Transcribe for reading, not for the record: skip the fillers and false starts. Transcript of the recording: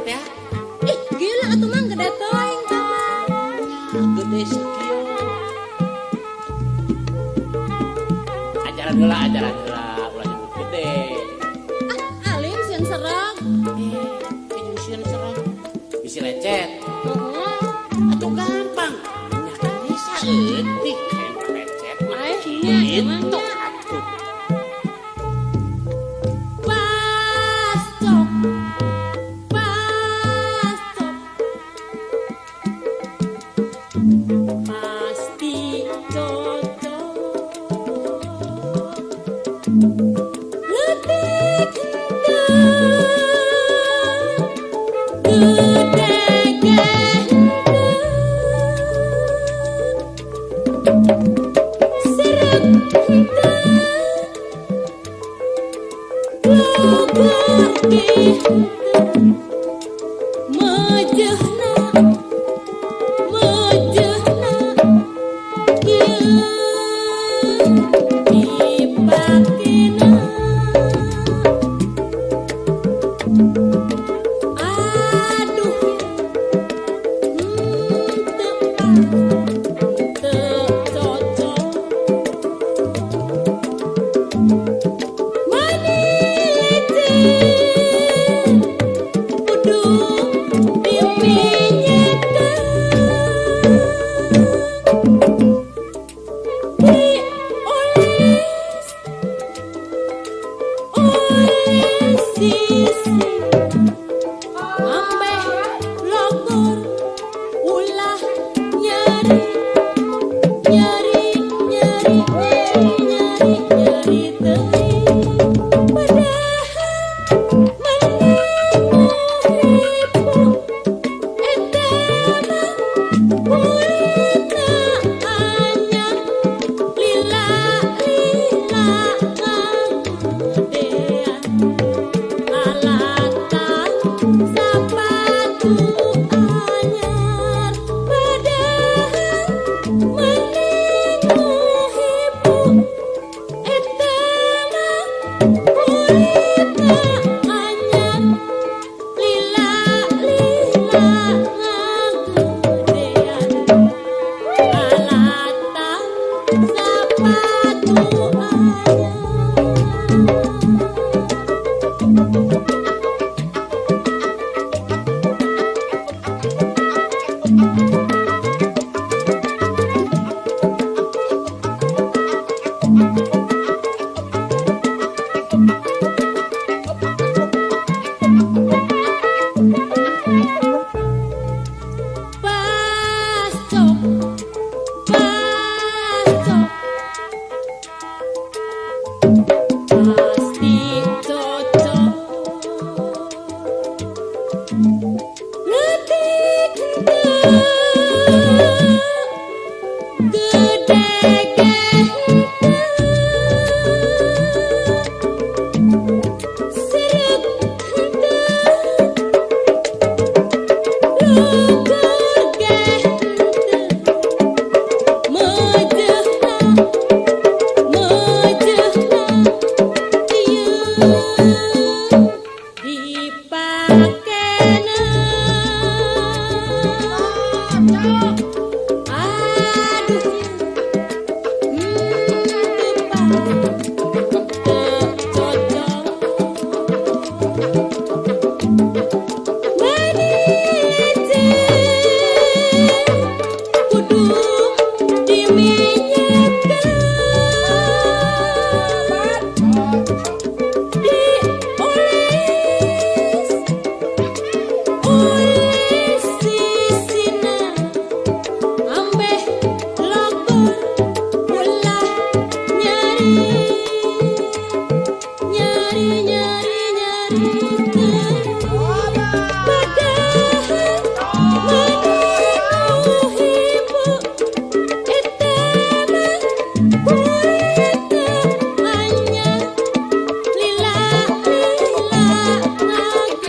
teh. Ih, gila atuh mah gede teuing Jamal. Gede sakieu. Ajaran heula ulah nyebut gede. Ah, alim sieun sereg. Jeung sieun serang. Bisi lecet. Heeh. Atuh gampang. Nyakan bisa eutik kayak lecet mah. Ai, nya emang Gitu nya. atuh. Pas cok. Pas cok. Pasti cocok. Letik gede sereg mejehna ieu dipakena aduh teu cocok manece kudu diminyekeun dioles sisi ambeh logor ulah nyeri teuing padahal menang eta mah kulitna anyar lila ngagedean alatan sapatu anyar padahal mending muhibu eta mah kulitna anyar lila ngagedean alatan sapatu anyar. Pas cok, pasti cocok. Letik gede sereg dipakena aduh manece kudu diminyekeun dioles sisina ambeh logor ulah nyeri teuing padahal menang muhibu eta mah kulitna anyar lila ngagedean